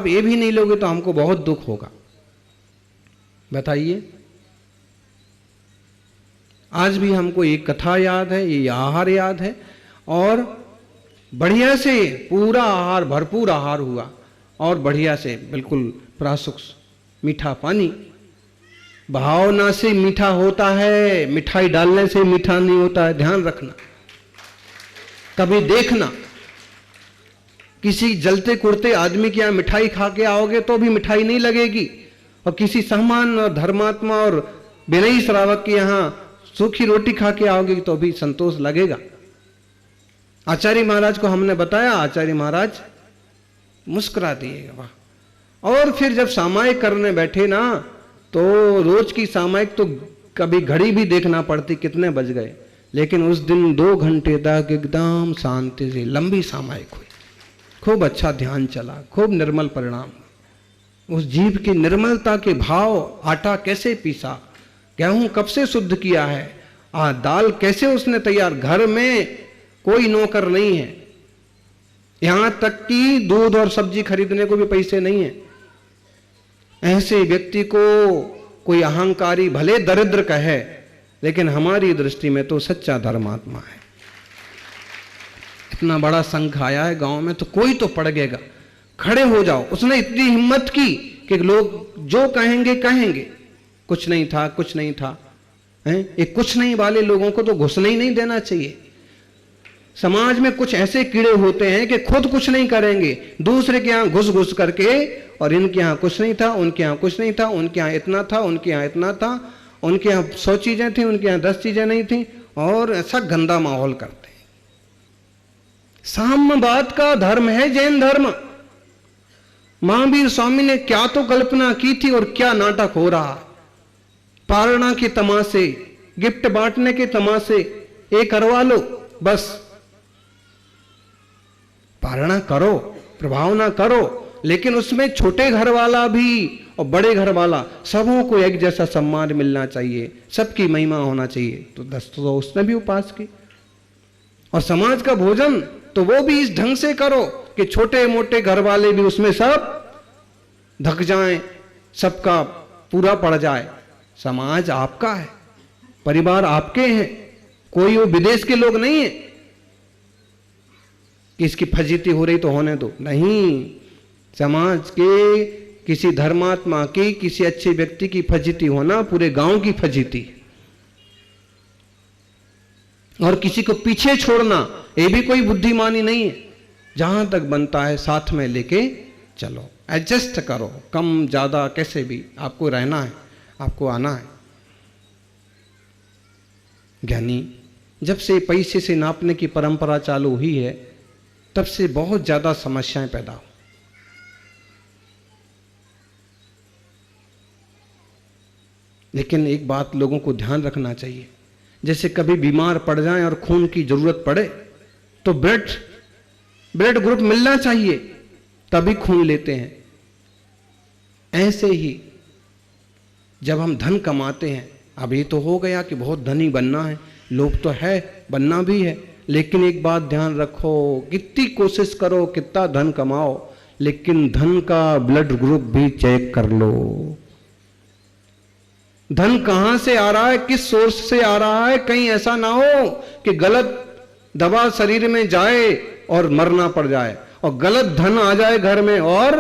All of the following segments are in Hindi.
आप ये भी नहीं लोगे तो हमको बहुत दुख होगा। बताइए, आज भी हमको एक कथा याद है, ये आहार याद है, और बढ़िया से पूरा आहार, भरपूर आहार हुआ, और बढ़िया से बिल्कुल प्रासुक मीठा पानी। भावना से मीठा होता है, मिठाई डालने से मीठा नहीं होता है, ध्यान रखना। कभी देखना, किसी जलते कुड़ते आदमी के यहां मिठाई खा के आओगे तो भी मिठाई नहीं लगेगी, और किसी सहमान और धर्मात्मा और विनयी श्रावक के यहां सूखी रोटी खा के आओगे तो भी संतोष लगेगा। आचार्य महाराज को हमने बताया, आचार्य महाराज मुस्कुरा दिए। वाह। और फिर जब सामायिक करने बैठे ना, तो रोज की सामायिक तो कभी घड़ी भी देखना पड़ती कितने बज गए, लेकिन उस दिन 2 घंटे तक एकदम शांति से लंबी सामायिक हुई। खूब अच्छा ध्यान चला, खूब निर्मल परिणाम। उस जीव की निर्मलता के भाव, आटा कैसे पीसा, गेहूं कब से शुद्ध किया है, दाल कैसे उसने तैयार, घर में कोई नौकर नहीं है, यहां तक कि दूध और सब्जी खरीदने को भी पैसे नहीं है। ऐसे व्यक्ति को कोई अहंकारी भले दरिद्र कहे, लेकिन हमारी दृष्टि में तो सच्चा धर्मात्मा है। इतना बड़ा संघ आया है गांव में, तो कोई तो पड़ेगा, खड़े हो जाओ। उसने इतनी हिम्मत की कि लोग जो कहेंगे कहेंगे, कुछ नहीं था, कुछ नहीं था। ये कुछ नहीं वाले लोगों को तो घुसने ही नहीं देना चाहिए। समाज में कुछ ऐसे कीड़े होते हैं कि खुद कुछ नहीं करेंगे, दूसरे के यहां घुस घुस करके, और इनके यहां कुछ नहीं था, उनके यहां कुछ नहीं था, उनके यहां इतना था, उनके यहां इतना था, उनके यहां 100 चीजें थी, उनके यहां 10 चीजें नहीं थी, और ऐसा गंदा माहौल करते हैं। साम्यवाद का धर्म है जैन धर्म। महावीर स्वामी ने क्या तो कल्पना की थी और क्या नाटक हो रहा। पारणा के तमाशे, गिफ्ट बांटने के तमाशे, ये करवा लो बस। पारणा करो, प्रभावना करो, लेकिन उसमें छोटे घर वाला भी और बड़े घर वाला, सबों को एक जैसा सम्मान मिलना चाहिए, सबकी महिमा होना चाहिए। तो 10 तो उसने भी उपास की। और समाज का भोजन तो वो भी इस ढंग से करो कि छोटे मोटे घर वाले भी उसमें सब धक जाएं, सबका पूरा पड़ जाए। समाज आपका है, परिवार आपके हैं, कोई वो विदेश के लोग नहीं है कि इसकी फजीती हो रही तो होने दो। नहीं, समाज के किसी धर्मात्मा की, किसी अच्छे व्यक्ति की फजीती होना पूरे गांव की फजीती है। और किसी को पीछे छोड़ना ये भी कोई बुद्धिमानी नहीं है। जहां तक बनता है साथ में लेके चलो, एडजस्ट करो, कम ज्यादा कैसे भी आपको रहना है, आपको आना है। ज्ञानी जब से पैसे से नापने की परंपरा चालू हुई है, तब से बहुत ज्यादा समस्याएं पैदा हो। लेकिन एक बात लोगों को ध्यान रखना चाहिए, जैसे कभी बीमार पड़ जाएं और खून की जरूरत पड़े तो ब्लड ग्रुप मिलना चाहिए, तभी खून लेते हैं। ऐसे ही जब हम धन कमाते हैं, अब ये तो हो गया कि बहुत धनी बनना है, लोभ तो है, बनना भी है, लेकिन एक बात ध्यान रखो, कितनी कोशिश करो, कितना धन कमाओ, लेकिन धन का ब्लड ग्रुप भी चेक कर लो। धन कहां से आ रहा है, किस सोर्स से आ रहा है। कहीं ऐसा ना हो कि गलत दवा शरीर में जाए और मरना पड़ जाए, और गलत धन आ जाए घर में और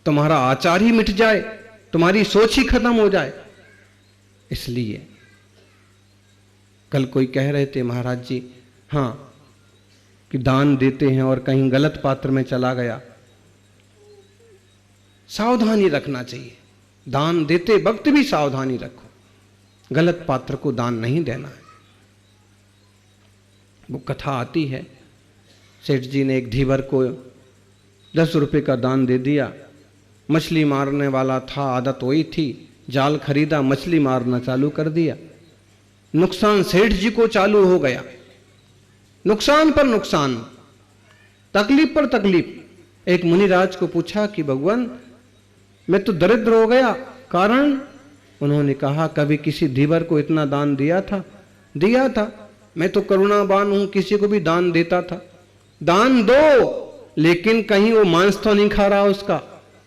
तुम्हारा आचार ही मिट जाए, तुम्हारी सोच ही खत्म हो जाए। इसलिए कल कोई कह रहे थे महाराज जी, हां कि दान देते हैं और कहीं गलत पात्र में चला गया, सावधानी रखना चाहिए। दान देते वक्त भी सावधानी रखो, गलत पात्र को दान नहीं देना है। वो कथा आती है, सेठ जी ने एक धीवर को 10 रुपए का दान दे दिया। मछली मारने वाला था, आदत वही थी, जाल खरीदा, मछली मारना चालू कर दिया। नुकसान सेठ जी को चालू हो गया, नुकसान पर नुकसान, तकलीफ पर तकलीफ। एक मुनिराज को पूछा कि भगवान मैं तो दरिद्र हो गया, कारण? उन्होंने कहा कभी किसी धीवर को इतना दान दिया था? मैं तो करुणावान हूं, किसी को भी दान देता था। दान दो, लेकिन कहीं वो मांस तो नहीं खा रहा, उसका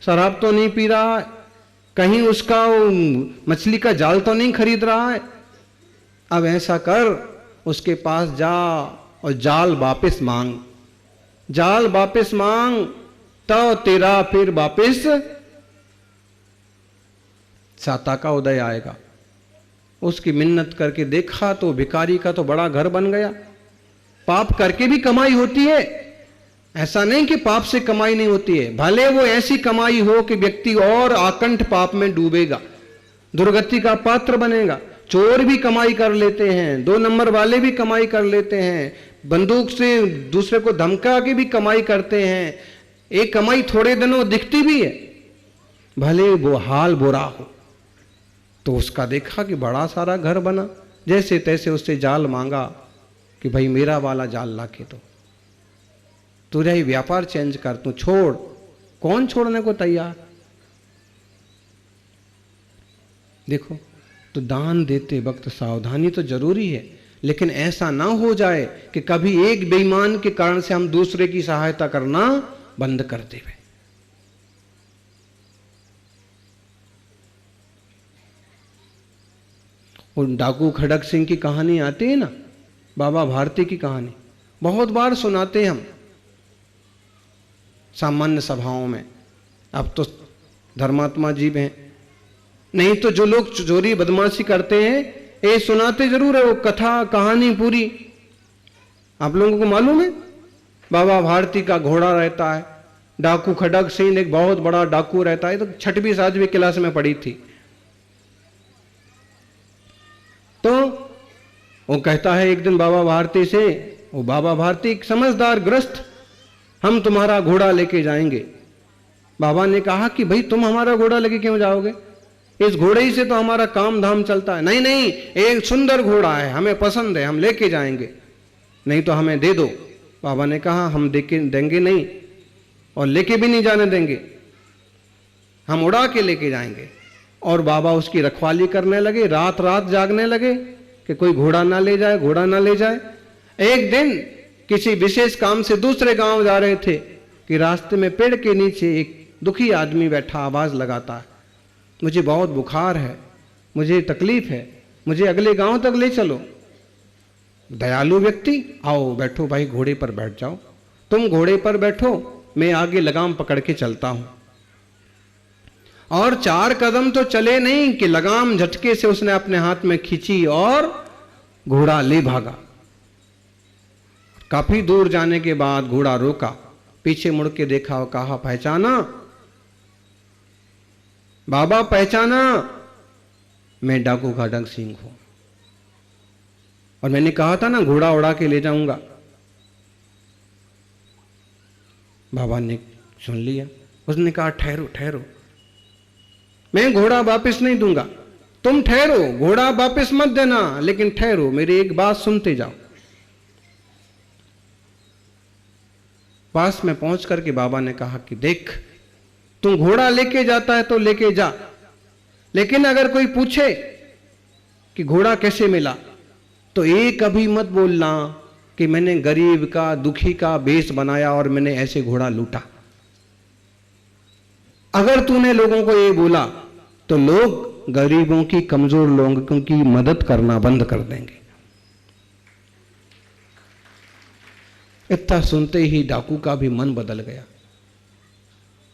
शराब तो नहीं पी रहा है, कहीं उसका वो मछली का जाल तो नहीं खरीद रहा है। अब ऐसा कर, उसके पास जा और जाल वापस मांग, जाल वापस मांग, तो तेरा फिर वापस साता का उदय आएगा। उसकी मिन्नत करके देखा तो भिखारी का तो बड़ा घर बन गया। पाप करके भी कमाई होती है, ऐसा नहीं कि पाप से कमाई नहीं होती है। भले वो ऐसी कमाई हो कि व्यक्ति और आकंठ पाप में डूबेगा, दुर्गति का पात्र बनेगा। चोर भी कमाई कर लेते हैं, 2 नंबर वाले भी कमाई कर लेते हैं, बंदूक से दूसरे को धमका के भी कमाई करते हैं। एक कमाई थोड़े दिनों दिखती भी है, भले वो हाल बुरा हो। तो उसका देखा कि बड़ा सारा घर बना, जैसे तैसे उससे जाल मांगा कि भाई मेरा वाला जाल ला के दो, तुझे ही व्यापार चेंज कर, तू छोड़। कौन छोड़ने को तैयार? देखो, तो दान देते वक्त सावधानी तो जरूरी है, लेकिन ऐसा ना हो जाए कि कभी एक बेईमान के कारण से हम दूसरे की सहायता करना बंद कर देवे। और डाकू खड़क सिंह की कहानी आती है ना, बाबा भारती की कहानी बहुत बार सुनाते हैं हम सामान्य सभाओं में। अब तो धर्मात्मा जीव हैं, नहीं तो जो लोग चोरी बदमाशी करते हैं ये सुनाते जरूर है, वो कथा कहानी पूरी। आप लोगों को मालूम है, बाबा भारती का घोड़ा रहता है, डाकू खड़क सिंह एक बहुत बड़ा डाकू रहता है। तो 6वीं 7वीं क्लास में पढ़ी थी। तो वो कहता है एक दिन बाबा भारती से, वो बाबा भारती एक समझदार ग्रस्त, हम तुम्हारा घोड़ा लेके जाएंगे। बाबा ने कहा कि भाई तुम हमारा घोड़ा लेके क्यों जाओगे, इस घोड़े ही से तो हमारा काम धाम चलता है। नहीं नहीं, एक सुंदर घोड़ा है, हमें पसंद है, हम लेके जाएंगे, नहीं तो हमें दे दो। बाबा ने कहा हम देंगे नहीं और लेके भी नहीं जाने देंगे, हम उड़ा के लेके जाएंगे। और बाबा उसकी रखवाली करने लगे, रात रात जागने लगे कि कोई घोड़ा ना ले जाए, घोड़ा ना ले जाए। एक दिन किसी विशेष काम से दूसरे गांव जा रहे थे कि रास्ते में पेड़ के नीचे एक दुखी आदमी बैठा आवाज लगाता है, मुझे बहुत बुखार है, मुझे तकलीफ है, मुझे अगले गांव तक ले चलो। दयालु व्यक्ति, आओ बैठो भाई, घोड़े पर बैठ जाओ, तुम घोड़े पर बैठो, मैं आगे लगाम पकड़ के चलता हूं। और 4 कदम तो चले नहीं कि लगाम झटके से उसने अपने हाथ में खींची और घोड़ा ले भागा। काफी दूर जाने के बाद घोड़ा रोका, पीछे मुड़ के देखा और कहा, पहचाना बाबा, पहचाना, मैं डाकू खड़क सिंह हूं, और मैंने कहा था ना घोड़ा उड़ा के ले जाऊंगा। बाबा ने सुन लिया, उसने कहा ठहरो ठहरो, मैं घोड़ा वापस नहीं दूंगा, तुम ठहरो, घोड़ा वापस मत देना, लेकिन ठहरो, मेरी एक बात सुनते जाओ। पास में पहुंच करके बाबा ने कहा कि देख, तू घोड़ा लेके जाता है तो लेके जा, लेकिन अगर कोई पूछे कि घोड़ा कैसे मिला तो एक कभी मत बोलना कि मैंने गरीब का दुखी का बेस बनाया और मैंने ऐसे घोड़ा लूटा। अगर तूने लोगों को ये बोला तो लोग गरीबों की, कमजोर लोगों की मदद करना बंद कर देंगे। इतना सुनते ही डाकू का भी मन बदल गया।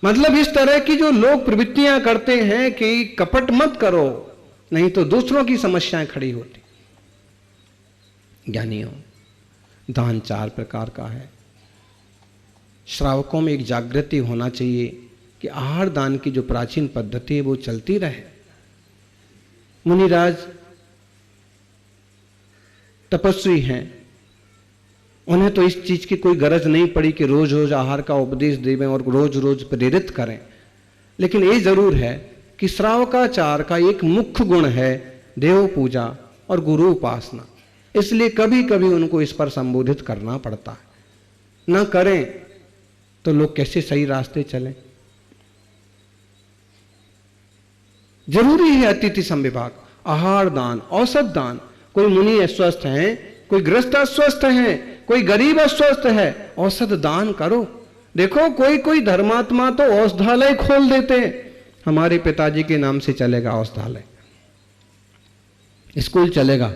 मतलब इस तरह की जो लोग प्रवृत्तियां करते हैं कि कपट मत करो, नहीं तो दूसरों की समस्याएं खड़ी होती। ज्ञानियों, दान 4 प्रकार का है। श्रावकों में एक जागृति होना चाहिए कि आहार दान की जो प्राचीन पद्धति है वो चलती रहे। मुनिराज तपस्वी हैं, उन्हें तो इस चीज की कोई गरज नहीं पड़ी कि रोज रोज आहार का उपदेश देवें और रोज रोज प्रेरित करें। लेकिन ये जरूर है कि श्रावकाचार का एक मुख्य गुण है देव पूजा और गुरु उपासना, इसलिए कभी कभी उनको इस पर संबोधित करना पड़ता है। ना करें तो लोग कैसे सही रास्ते चलें। जरूरी है अतिथि संविभाग, आहार दान, औषध दान। कोई मुनि अस्वस्थ हैं, कोई ग्रस्त अस्वस्थ हैं, कोई गरीब अस्वस्थ है, औषध दान करो। देखो कोई कोई धर्मात्मा तो औषधालय खोल देते हैं, हमारे पिताजी के नाम से चलेगा औषधालय, स्कूल चलेगा,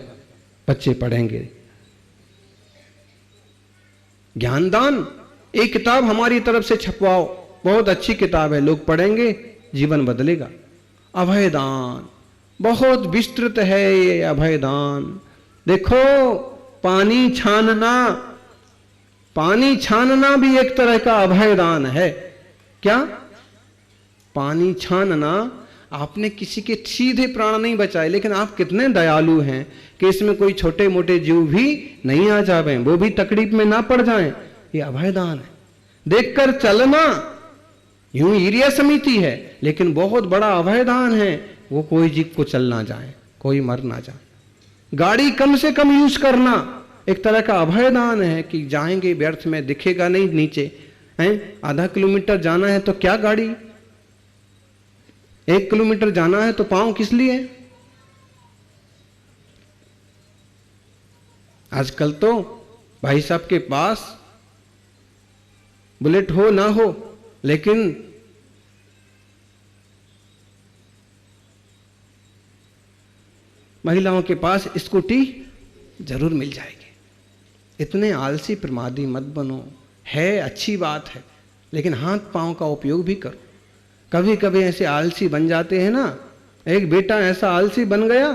बच्चे पढ़ेंगे। ज्ञानदान एक किताब हमारी तरफ से छपवाओ, बहुत अच्छी किताब है, लोग पढ़ेंगे, जीवन बदलेगा। अभयदान बहुत विस्तृत है ये अभयदान। देखो पानी छानना, पानी छानना भी एक तरह का अभयदान है। क्या? पानी छानना, आपने किसी के सीधे प्राण नहीं बचाए, लेकिन आप कितने दयालु हैं कि इसमें कोई छोटे मोटे जीव भी नहीं आ जावे, वो भी तकलीफ में ना पड़ जाएं, ये अभयदान है। देखकर चलना यूं ईर्ष्या समिति है, लेकिन बहुत बड़ा अभयदान है, वो कोई जीव को चल ना जाए, कोई मर ना जाए। गाड़ी कम से कम यूज करना एक तरह का अभयदान है कि जाएंगे व्यर्थ में, दिखेगा नहीं नीचे हैं। आधा किलोमीटर जाना है तो क्या गाड़ी, 1 किलोमीटर जाना है तो पांव किस लिए? आजकल तो भाई साहब के पास बुलेट हो ना हो, लेकिन महिलाओं के पास स्कूटी जरूर मिल जाएगी। इतने आलसी प्रमादी मत बनो, है अच्छी बात है, लेकिन हाथ पांव का उपयोग भी करो। कभी कभी ऐसे आलसी बन जाते हैं ना। एक बेटा ऐसा आलसी बन गया,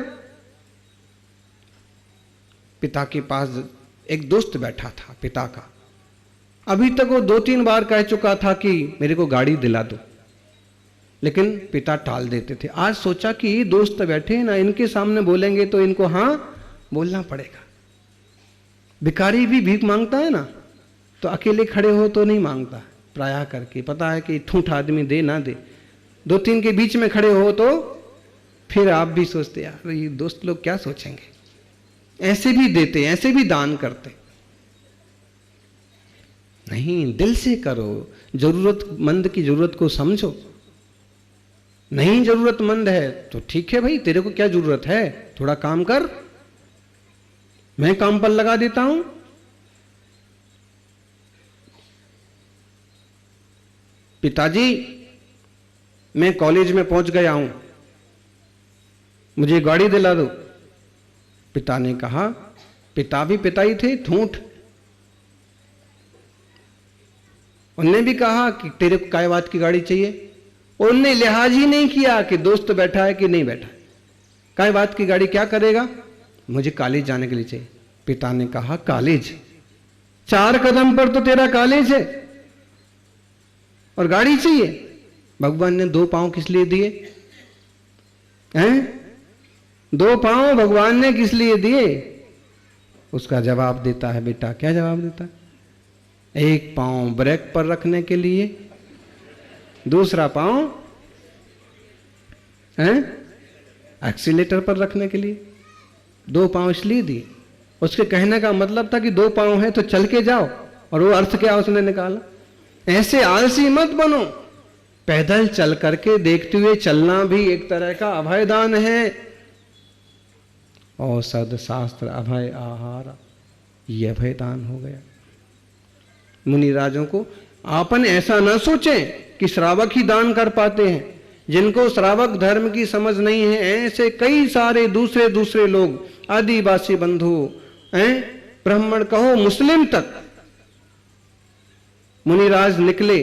पिता के पास एक दोस्त बैठा था पिता का, अभी तक वो 2-3 बार कह चुका था कि मेरे को गाड़ी दिला दो, लेकिन पिता टाल देते थे। आज सोचा कि ये दोस्त बैठे हैं ना, इनके सामने बोलेंगे तो इनको हाँ बोलना पड़ेगा। भिखारी भी भीख मांगता है ना, तो अकेले खड़े हो तो नहीं मांगता, प्रायः करके पता है कि ठूठ आदमी दे ना दे, 2-3 के बीच में खड़े हो तो फिर आप भी सोचते यार ये दोस्त लोग क्या सोचेंगे। ऐसे भी देते, ऐसे भी दान करते। नहीं, दिल से करो, जरूरतमंद की जरूरत को समझो। नहीं जरूरतमंद है तो ठीक है भाई, तेरे को क्या जरूरत है, थोड़ा काम कर, मैं काम पर लगा देता हूं। पिताजी मैं कॉलेज में पहुंच गया हूं, मुझे गाड़ी दिला दो। पिता ने कहा, पिता भी पिता ही थे, ठूठ। उनने भी कहा कि तेरे को काय बात की गाड़ी चाहिए। उनने लिहाज ही नहीं किया कि दोस्त बैठा है कि नहीं बैठा है, काय बात की गाड़ी क्या करेगा, मुझे कॉलेज जाने के लिए चाहिए। पिता ने कहा, कॉलेज? 4 कदम पर तो तेरा कॉलेज है और गाड़ी चाहिए। भगवान ने 2 पांव किस लिए दिए हैं? 2 पांव भगवान ने किस लिए दिए? उसका जवाब देता है बेटा। क्या जवाब देता है? 1 पांव ब्रेक पर रखने के लिए, दूसरा पांव एक्सीलेटर पर रखने के लिए। 2 पांव इसलिए दिए, उसके कहने का मतलब था कि 2 पांव है तो चल के जाओ, और वो अर्थ क्या उसने निकाला। ऐसे आलसी मत बनो, पैदल चल करके देखते हुए चलना भी एक तरह का अभयदान है। औषध शास्त्र अभय आहार, ये अभयदान हो गया। मुनि राजों को आपन ऐसा न सोचें कि श्रावक ही दान कर पाते हैं। जिनको श्रावक धर्म की समझ नहीं है, ऐसे कई सारे दूसरे दूसरे लोग, आदिवासी बंधु हैं, ब्राह्मण कहो मुस्लिम तक। मुनिराज निकले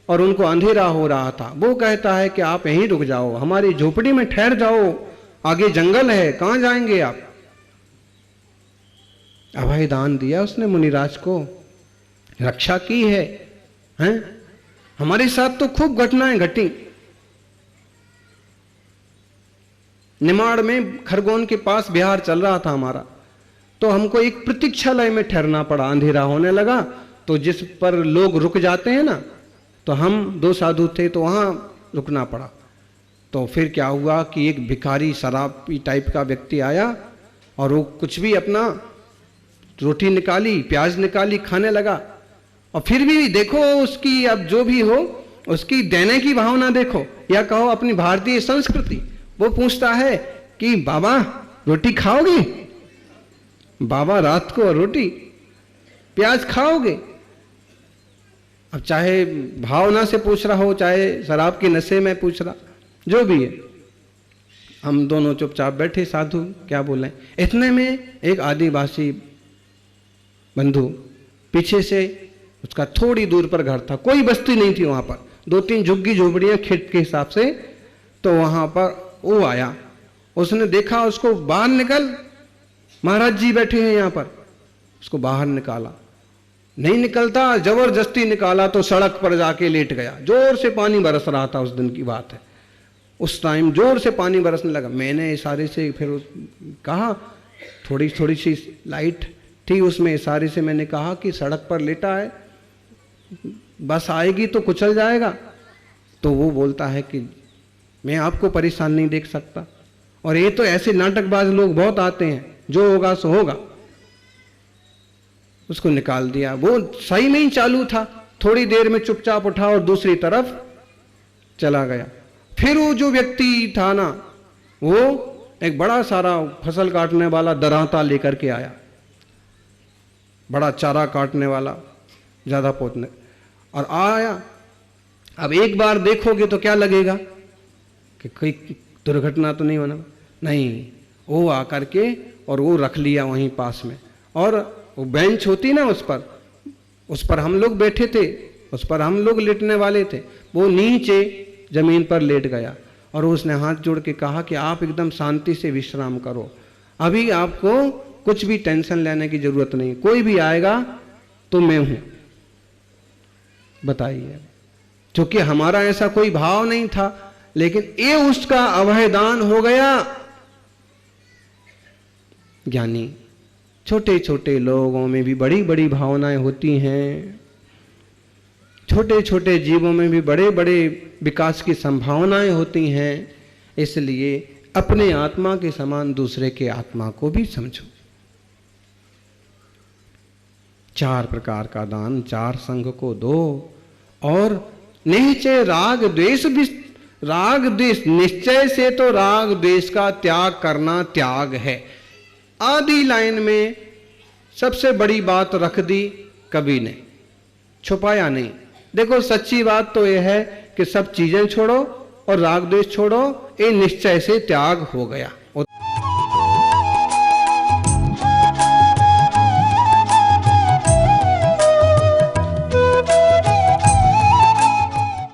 और उनको अंधेरा हो रहा था। वो कहता है कि आप यहीं रुक जाओ, हमारी झोपड़ी में ठहर जाओ, आगे जंगल है, कहां जाएंगे आप। अभय दान दिया उसने मुनिराज को, रक्षा की है, हैं? हमारे साथ तो खूब घटनाएं घटी। निमाड़ में खरगोन के पास बिहार चल रहा था हमारा, तो हमको एक प्रतीक्षालय में ठहरना पड़ा। अंधेरा होने लगा तो जिस पर लोग रुक जाते हैं ना, तो हम 2 साधु थे तो वहां रुकना पड़ा। तो फिर क्या हुआ कि एक भिखारी शराबी टाइप का व्यक्ति आया और वो कुछ भी अपना रोटी निकाली, प्याज निकाली, खाने लगा। और फिर भी देखो उसकी, अब जो भी हो, उसकी देने की भावना देखो, या कहो अपनी भारतीय संस्कृति। वो पूछता है कि बाबा रोटी खाओगे? बाबा रात को रोटी, प्याज खाओगे? अब चाहे भावना से पूछ रहा हो, चाहे शराब के नशे में पूछ रहा, जो भी है, हम दोनों चुपचाप बैठे, साधु क्या बोले। इतने में एक आदिवासी बंधु, पीछे से उसका थोड़ी दूर पर घर था, कोई बस्ती नहीं थी वहां पर, 2-3 झुग्गी झोपड़ियां खेत के हिसाब से, तो वहां पर वो आया, उसने देखा उसको, बाहर निकल, महाराज जी बैठे हैं यहां पर, उसको बाहर निकाला, नहीं निकलता, जबरदस्ती निकाला तो सड़क पर जाके लेट गया। जोर से पानी बरस रहा था, उस दिन की बात है, उस टाइम जोर से पानी बरसने लगा। मैंने इशारे से फिर कहा, थोड़ी थोड़ी सी लाइट थी उसमें, इशारे से मैंने कहा कि सड़क पर लेटा है, बस आएगी तो कुचल जाएगा। तो वो बोलता है कि मैं आपको परेशान नहीं देख सकता, और ये तो ऐसे नाटकबाज लोग बहुत आते हैं, जो होगा सो होगा। उसको निकाल दिया, वो सही में ही चालू था, थोड़ी देर में चुपचाप उठा और दूसरी तरफ चला गया। फिर वो जो व्यक्ति था ना, वो एक बड़ा सारा फसल काटने वाला दरांता लेकर के आया, बड़ा चारा काटने वाला, ज्यादा पोतने, और आया। अब एक बार देखोगे तो क्या लगेगा कि कोई दुर्घटना तो नहीं होना, नहीं, वो आकर के और वो रख लिया वहीं पास में, और वो बेंच होती ना, उस पर हम लोग बैठे थे, उस पर हम लोग लेटने वाले थे, वो नीचे जमीन पर लेट गया, और उसने हाथ जोड़ के कहा कि आप एकदम शांति से विश्राम करो, अभी आपको कुछ भी टेंशन लेने की जरूरत नहीं, कोई भी आएगा तो मैं हूं। बताइए, क्योंकि हमारा ऐसा कोई भाव नहीं था, लेकिन ये उसका अभयदान हो गया। ज्ञानी, छोटे छोटे लोगों में भी बड़ी बड़ी भावनाएं होती हैं, छोटे छोटे जीवों में भी बड़े बड़े विकास की संभावनाएं होती हैं। इसलिए अपने आत्मा के समान दूसरे के आत्मा को भी समझो। 4 प्रकार का दान 4 संघ को दो, और निश्चय राग द्वेष, निश्चय से तो राग द्वेष का त्याग करना त्याग है। आधी लाइन में सबसे बड़ी बात रख दी कवि ने, छुपाया नहीं। देखो सच्ची बात तो यह है कि सब चीजें छोड़ो और राग द्वेष छोड़ो, ये निश्चय से त्याग हो गया।